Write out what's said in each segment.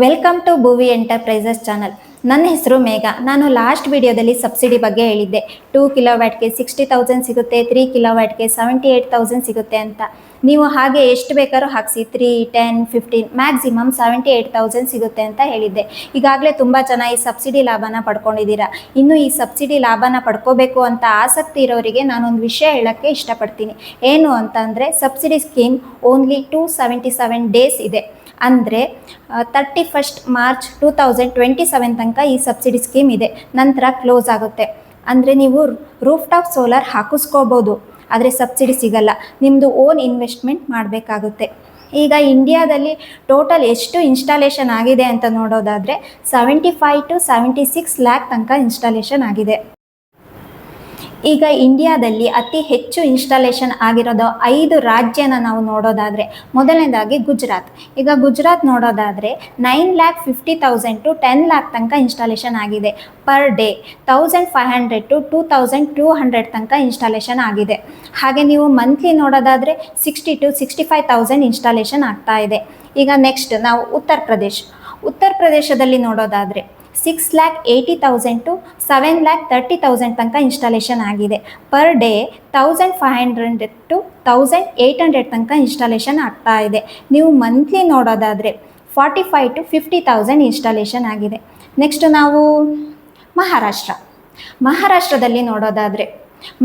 Welcome to Bhuvi enterprises channel. ನನ್ನ ಹೆಸರು ಮೇಘ. ನಾನು ಲಾಸ್ಟ್ ವಿಡಿಯೋದಲ್ಲಿ ಸಬ್ಸಿಡಿ ಬಗ್ಗೆ ಹೇಳಿದ್ದೆ. 2 ಕಿಲೋವ್ಯಾಟ್ಗೆ 60,000 ಸಿಗುತ್ತೆ, 3 ಕಿಲೋವ್ಯಾಟ್ಗೆ 78,000 ಸಿಗುತ್ತೆ ಅಂತ. ನೀವು ಹಾಗೆ ಎಷ್ಟು ಬೇಕಾದ್ರೂ ಹಾಕಿಸಿ, 3, 10, 15 ಮ್ಯಾಕ್ಸಿಮಮ್ 78,000 ಸಿಗುತ್ತೆ ಅಂತ ಹೇಳಿದ್ದೆ. ಈಗಾಗಲೇ ತುಂಬ ಜನ ಈ ಸಬ್ಸಿಡಿ ಲಾಭನ ಪಡ್ಕೊಂಡಿದ್ದೀರಾ. ಇನ್ನು ಈ ಸಬ್ಸಿಡಿ ಲಾಭನ ಪಡ್ಕೋಬೇಕು ಅಂತ ಆಸಕ್ತಿ ಇರೋರಿಗೆ ನಾನೊಂದು ವಿಷಯ ಹೇಳೋಕ್ಕೆ ಇಷ್ಟಪಡ್ತೀನಿ. ಏನು ಅಂತಂದರೆ, ಸಬ್ಸಿಡಿ ಸ್ಕೀಮ್ ಓನ್ಲಿ 277 ಡೇಸ್ ಇದೆ. ಅಂದರೆ 31 ಮಾರ್ಚ್ 2027 ತನಕ ಈ ಸಬ್ಸಿಡಿ ಸ್ಕೀಮ್ ಇದೆ. ನಂತರ ಕ್ಲೋಸ್ ಆಗುತ್ತೆ. ಅಂದರೆ ನೀವು ರೂಫ್ ಟಾಪ್ ಸೋಲಾರ್ ಹಾಕಿಸ್ಕೋಬೋದು, ಆದರೆ ಸಬ್ಸಿಡಿ ಸಿಗಲ್ಲ. ನಿಮ್ಮದು ಓನ್ ಇನ್ವೆಸ್ಟ್ಮೆಂಟ್ ಮಾಡಬೇಕಾಗುತ್ತೆ. ಈಗ ಇಂಡಿಯಾದಲ್ಲಿ ಟೋಟಲ್ ಎಷ್ಟು ಇನ್ಸ್ಟಾಲೇಷನ್ ಆಗಿದೆ ಅಂತ ನೋಡೋದಾದರೆ 75 to 76 ಲ್ಯಾಕ್ ತನಕ ಇನ್ಸ್ಟಾಲೇಷನ್ ಆಗಿದೆ. ಈಗ ಇಂಡಿಯಾದಲ್ಲಿ ಅತಿ ಹೆಚ್ಚು ಇನ್ಸ್ಟಾಲೇಷನ್ ಆಗಿರೋದು 5 ರಾಜ್ಯನ ನಾವು ನೋಡೋದಾದರೆ, ಮೊದಲನೇದಾಗಿ ಗುಜರಾತ್. ಈಗ ಗುಜರಾತ್ ನೋಡೋದಾದರೆ 9,50,000 to 10 ಲ್ಯಾಕ್ ತನಕ ಇನ್ಸ್ಟಾಲೇಷನ್ ಆಗಿದೆ. ಪರ್ ಡೇ 1,500 to 2,200 ತನಕ ಇನ್ಸ್ಟಾಲೇಷನ್ ಆಗಿದೆ. ಹಾಗೆ ನೀವು ಮಂತ್ಲಿ ನೋಡೋದಾದರೆ 60 to 65,000 ಇನ್ಸ್ಟಾಲೇಷನ್ ಆಗ್ತಾ ಇದೆ. ಈಗ ನೆಕ್ಸ್ಟ್ ನಾವು ಉತ್ತರ ಪ್ರದೇಶದಲ್ಲಿ ನೋಡೋದಾದರೆ 6,80,000 to 7,30,000 ತನಕ ಇನ್ಸ್ಟಾಲೇಷನ್ ಆಗಿದೆ. ಪರ್ ಡೇ 1,500 to 1,800 ತನಕ ಇನ್ಸ್ಟಾಲೇಷನ್ ಆಗ್ತಾ ಇದೆ. ನೀವು ಮಂತ್ಲಿ ನೋಡೋದಾದರೆ 45 to 50,000 ಇನ್ಸ್ಟಾಲೇಷನ್ ಆಗಿದೆ. ನೆಕ್ಸ್ಟ್ ನಾವು ಮಹಾರಾಷ್ಟ್ರದಲ್ಲಿ ನೋಡೋದಾದರೆ,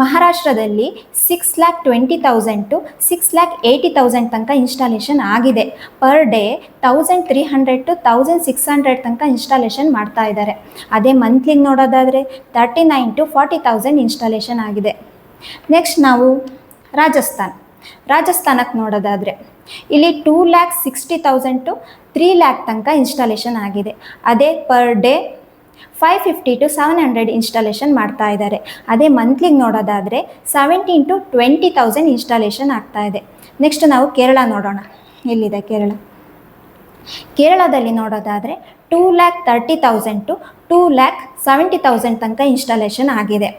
ಮಹಾರಾಷ್ಟ್ರದಲ್ಲಿ 6,20,000 to 6,80,000 ತನಕ ಇನ್ಸ್ಟಾಲೇಷನ್ ಆಗಿದೆ. ಪರ್ ಡೇ 1,300 to 1,600 ತನಕ ಇನ್ಸ್ಟಾಲೇಷನ್ ಮಾಡ್ತಾ ಇದ್ದಾರೆ. ಅದೇ ಮಂತ್ಲಿಗೆ ನೋಡೋದಾದರೆ 39 to 40,000 ಇನ್ಸ್ಟಾಲೇಷನ್ ಆಗಿದೆ. ನೆಕ್ಸ್ಟ್ ನಾವು ರಾಜಸ್ಥಾನಕ್ಕೆ ನೋಡೋದಾದರೆ, ಇಲ್ಲಿ 2,60,000 to 3 ಲ್ಯಾಕ್ ತನಕ ಇನ್ಸ್ಟಾಲೇಷನ್ ಆಗಿದೆ. ಅದೇ ಪರ್ ಡೇ 550 to 700 ಇನ್ಸ್ಟಾಲೇಷನ್ ಮಾಡ್ತಾ ಇದ್ದಾರೆ. ಅದೇ ಮಂತ್ಲಿಗೆ ನೋಡೋದಾದರೆ 17 to 20,000 ಇನ್ಸ್ಟಾಲೇಷನ್ ಆಗ್ತಾ ಇದೆ. ನೆಕ್ಸ್ಟ್ ನಾವು ಕೇರಳ ನೋಡೋಣ. ಎಲ್ಲಿದೆ ಕೇರಳದಲ್ಲಿ ನೋಡೋದಾದರೆ 2,30,000 to 2,70,000 ತನಕ ಇನ್ಸ್ಟಾಲೇಷನ್ ಆಗಿದೆ.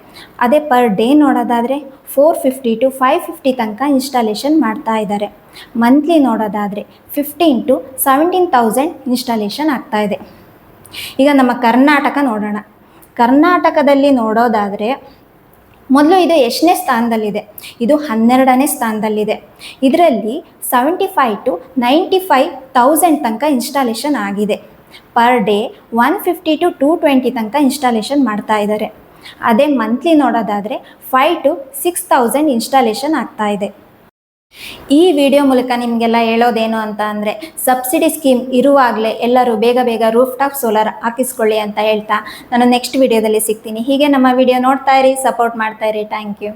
ಅದೇ ಪರ್ ಡೇ ನೋಡೋದಾದರೆ 450 to 550 ತನಕ ಇನ್ಸ್ಟಾಲೇಷನ್ ಮಾಡ್ತಾ ಇದ್ದಾರೆ. ಮಂತ್ಲಿ ನೋಡೋದಾದರೆ 15 to 17,000 ಇನ್ಸ್ಟಾಲೇಷನ್ ಆಗ್ತಾ ಇದೆ. ಈಗ ನಮ್ಮ ಕರ್ನಾಟಕ ನೋಡೋಣ. ಕರ್ನಾಟಕದಲ್ಲಿ ನೋಡೋದಾದರೆ, ಮೊದಲು ಇದು ಎಷ್ಟನೇ ಸ್ಥಾನದಲ್ಲಿದೆ? ಇದು 12ನೇ ಸ್ಥಾನದಲ್ಲಿದೆ. ಇದರಲ್ಲಿ 75 to 95,000 ತನಕ ಇನ್ಸ್ಟಾಲೇಷನ್ ಆಗಿದೆ. ಪರ್ ಡೇ 150 to 220 ತನಕ ಇನ್ಸ್ಟಾಲೇಷನ್ ಮಾಡ್ತಾ ಇದ್ದಾರೆ. ಅದೇ ಮಂತ್ಲಿ ನೋಡೋದಾದರೆ 5 to 6,000 ಇನ್ಸ್ಟಾಲೇಷನ್ ಆಗ್ತಾ ಇದೆ. ಈ ವಿಡಿಯೋ ಮೂಲಕ ನಿಮಗೆಲ್ಲ ಹೇಳೋದೇನು ಅಂತ ಅಂದರೆ, ಸಬ್ಸಿಡಿ ಸ್ಕೀಮ್ ಇರುವಾಗಲೇ ಎಲ್ಲರೂ ಬೇಗ ರೂಫ್ ಟಾಪ್ ಸೋಲಾರ್ ಹಾಕಿಸ್ಕೊಳ್ಳಿ ಅಂತ ಹೇಳ್ತಾ ನಾನು ನೆಕ್ಸ್ಟ್ ವಿಡಿಯೋದಲ್ಲಿ ಸಿಗ್ತೀನಿ. ಹೀಗೆ ನಮ್ಮ ವಿಡಿಯೋ ನೋಡ್ತಾ ಇರಿ, ಸಪೋರ್ಟ್ ಮಾಡ್ತಾ ಇರಿ. Thank you.